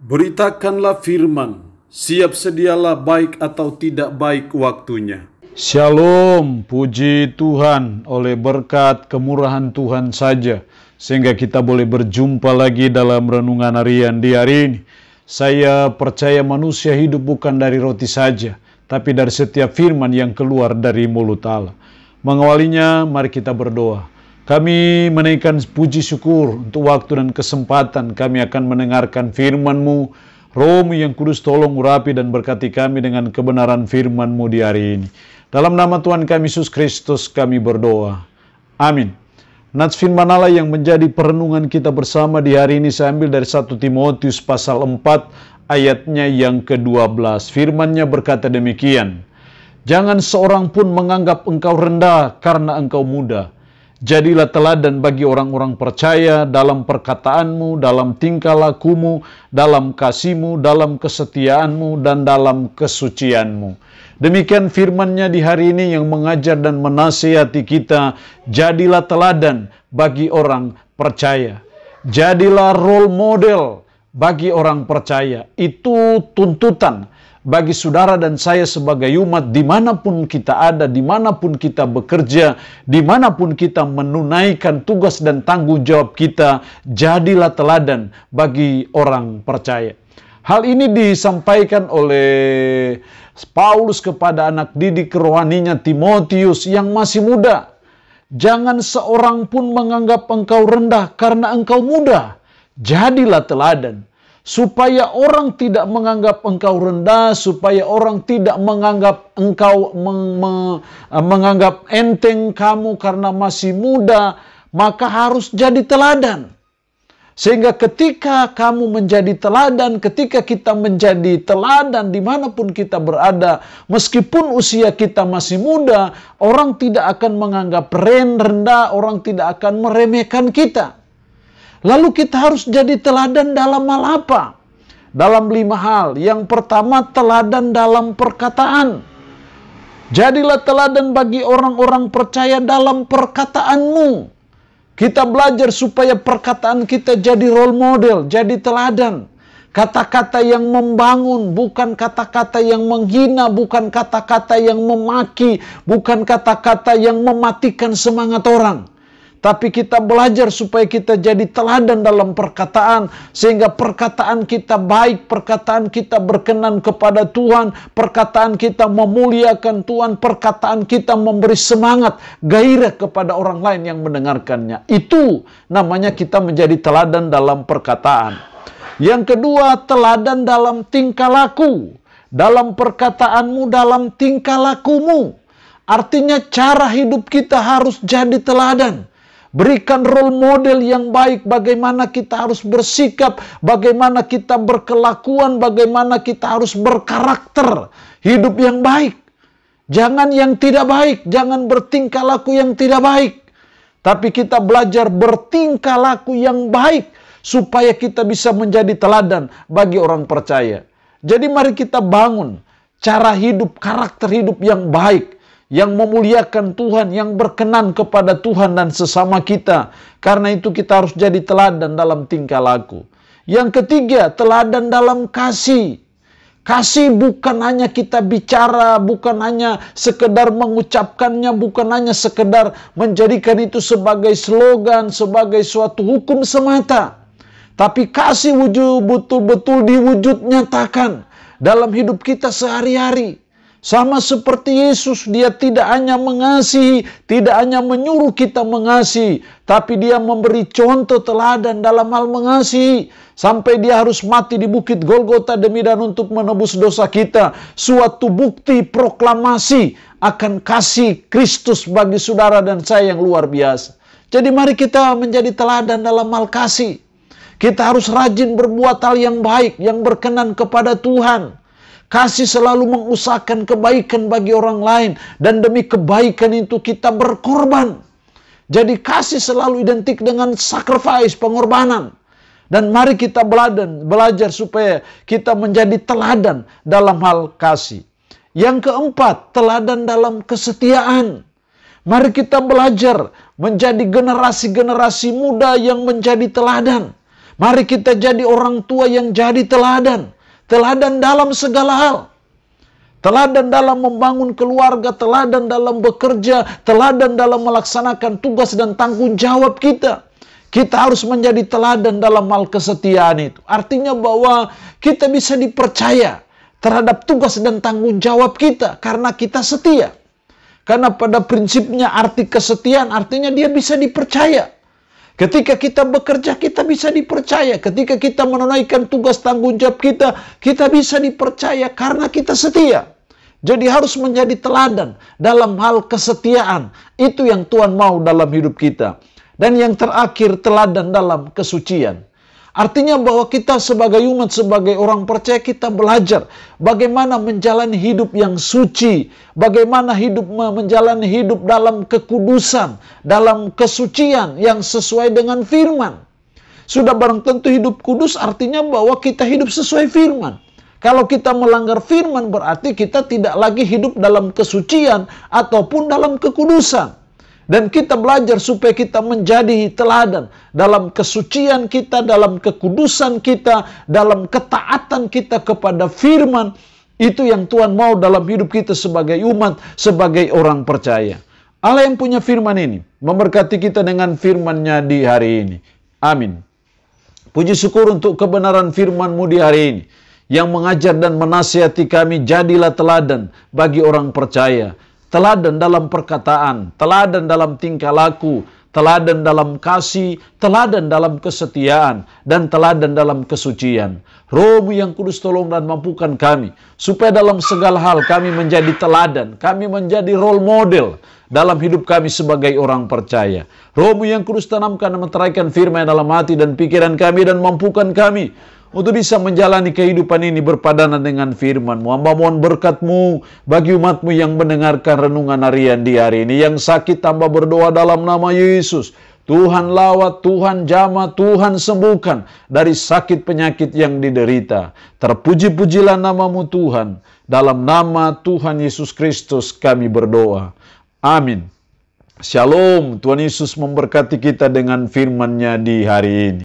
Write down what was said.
Beritakanlah firman, siap sedialah baik atau tidak baik waktunya. Shalom, puji Tuhan, oleh berkat kemurahan Tuhan saja, sehingga kita boleh berjumpa lagi dalam renungan harian di hari ini. Saya percaya manusia hidup bukan dari roti saja, tapi dari setiap firman yang keluar dari mulut Allah. Mengawalinya, mari kita berdoa. Kami menaikkan puji syukur untuk waktu dan kesempatan kami akan mendengarkan firman-Mu. Roh-Mu yang kudus tolong urapi dan berkati kami dengan kebenaran firman-Mu di hari ini. Dalam nama Tuhan kami Yesus Kristus kami berdoa. Amin. Nats firman Allah yang menjadi perenungan kita bersama di hari ini saya ambil dari 1 Timotius pasal 4 ayatnya yang ke-12. Firman-Nya berkata demikian. Jangan seorang pun menganggap engkau rendah karena engkau muda. Jadilah teladan bagi orang-orang percaya dalam perkataanmu, dalam tingkah lakumu, dalam kasihmu, dalam kesetiaanmu, dan dalam kesucianmu. Demikian firman-Nya di hari ini yang mengajar dan menasihati kita. Jadilah teladan bagi orang percaya. Jadilah role model bagi orang percaya. Itu tuntutan bagi saudara dan saya sebagai umat, dimanapun kita ada, dimanapun kita bekerja, dimanapun kita menunaikan tugas dan tanggung jawab kita, jadilah teladan bagi orang percaya. Hal ini disampaikan oleh Paulus kepada anak didik rohaninya Timotius yang masih muda. Jangan seorang pun menganggap engkau rendah karena engkau muda. Jadilah teladan. Supaya orang tidak menganggap engkau rendah, supaya orang tidak menganggap engkau menganggap enteng kamu karena masih muda, maka harus jadi teladan. Sehingga ketika kamu menjadi teladan, ketika kita menjadi teladan dimanapun kita berada, meskipun usia kita masih muda, orang tidak akan menganggap rendah, orang tidak akan meremehkan kita. Lalu kita harus jadi teladan dalam hal apa? Dalam 5 hal. Yang pertama, teladan dalam perkataan. Jadilah teladan bagi orang-orang percaya dalam perkataanmu. Kita belajar supaya perkataan kita jadi role model, jadi teladan. Kata-kata yang membangun, bukan kata-kata yang menghina, bukan kata-kata yang memaki, bukan kata-kata yang mematikan semangat orang. Tapi kita belajar supaya kita jadi teladan dalam perkataan. Sehingga perkataan kita baik, perkataan kita berkenan kepada Tuhan, perkataan kita memuliakan Tuhan, perkataan kita memberi semangat, gairah kepada orang lain yang mendengarkannya. Itu namanya kita menjadi teladan dalam perkataan. Yang kedua, teladan dalam tingkah laku. Dalam perkataanmu, dalam tingkah lakumu. Artinya cara hidup kita harus jadi teladan. Berikan role model yang baik, bagaimana kita harus bersikap, bagaimana kita berkelakuan, bagaimana kita harus berkarakter, hidup yang baik. Jangan yang tidak baik, jangan bertingkah laku yang tidak baik. Tapi kita belajar bertingkah laku yang baik, supaya kita bisa menjadi teladan bagi orang percaya. Jadi mari kita bangun cara hidup, karakter hidup yang baik, yang memuliakan Tuhan, yang berkenan kepada Tuhan dan sesama kita. Karena itu kita harus jadi teladan dalam tingkah laku. Yang ketiga, teladan dalam kasih. Kasih bukan hanya kita bicara, bukan hanya sekedar mengucapkannya, bukan hanya sekedar menjadikan itu sebagai slogan, sebagai suatu hukum semata. Tapi kasih betul-betul diwujud nyatakan dalam hidup kita sehari-hari. Sama seperti Yesus, dia tidak hanya mengasihi, tidak hanya menyuruh kita mengasihi, tapi dia memberi contoh teladan dalam hal mengasihi. Sampai dia harus mati di bukit Golgota demi dan untuk menebus dosa kita. Suatu bukti proklamasi akan kasih Kristus bagi saudara dan saya yang luar biasa. Jadi mari kita menjadi teladan dalam hal kasih. Kita harus rajin berbuat hal yang baik, yang berkenan kepada Tuhan. Kasih selalu mengusahakan kebaikan bagi orang lain. Dan demi kebaikan itu kita berkorban. Jadi kasih selalu identik dengan sacrifice, pengorbanan. Dan mari kita belajar supaya kita menjadi teladan dalam hal kasih. Yang keempat, teladan dalam kesetiaan. Mari kita belajar menjadi generasi-generasi muda yang menjadi teladan. Mari kita jadi orang tua yang jadi teladan. Teladan dalam segala hal. Teladan dalam membangun keluarga, teladan dalam bekerja, teladan dalam melaksanakan tugas dan tanggung jawab kita. Kita harus menjadi teladan dalam hal kesetiaan itu. Artinya bahwa kita bisa dipercaya terhadap tugas dan tanggung jawab kita karena kita setia. Karena pada prinsipnya arti kesetiaan artinya dia bisa dipercaya. Ketika kita bekerja, kita bisa dipercaya. Ketika kita menunaikan tugas tanggung jawab kita, kita bisa dipercaya karena kita setia. Jadi harus menjadi teladan dalam hal kesetiaan. Itu yang Tuhan mau dalam hidup kita. Dan yang terakhir, teladan dalam kesucian. Artinya bahwa kita sebagai umat, sebagai orang percaya, kita belajar bagaimana menjalani hidup yang suci, bagaimana menjalani hidup dalam kekudusan, dalam kesucian yang sesuai dengan firman. Sudah barang tentu hidup kudus artinya bahwa kita hidup sesuai firman. Kalau kita melanggar firman berarti kita tidak lagi hidup dalam kesucian ataupun dalam kekudusan. Dan kita belajar supaya kita menjadi teladan dalam kesucian kita, dalam kekudusan kita, dalam ketaatan kita kepada firman. Itu yang Tuhan mau dalam hidup kita sebagai umat, sebagai orang percaya. Allah yang punya firman ini memberkati kita dengan firman-Nya di hari ini. Amin. Puji syukur untuk kebenaran firman-Mu di hari ini, yang mengajar dan menasihati kami, jadilah teladan bagi orang percaya. Teladan dalam perkataan, teladan dalam tingkah laku, teladan dalam kasih, teladan dalam kesetiaan, dan teladan dalam kesucian. Roh-Mu yang kudus tolong dan mampukan kami, supaya dalam segala hal kami menjadi teladan, kami menjadi role model dalam hidup kami sebagai orang percaya. Roh-Mu yang kudus tanamkan dan meteraikan firman dalam hati dan pikiran kami, dan mampukan kami untuk bisa menjalani kehidupan ini berpadanan dengan firman-Mu. Hamba mohon berkat-Mu bagi umat-Mu yang mendengarkan renungan harian di hari ini. Yang sakit hamba berdoa dalam nama Yesus. Tuhan lawat, Tuhan jamah, Tuhan sembuhkan dari sakit penyakit yang diderita. Terpuji-pujilah nama-Mu Tuhan. Dalam nama Tuhan Yesus Kristus kami berdoa. Amin. Shalom. Tuhan Yesus memberkati kita dengan firman-Nya di hari ini.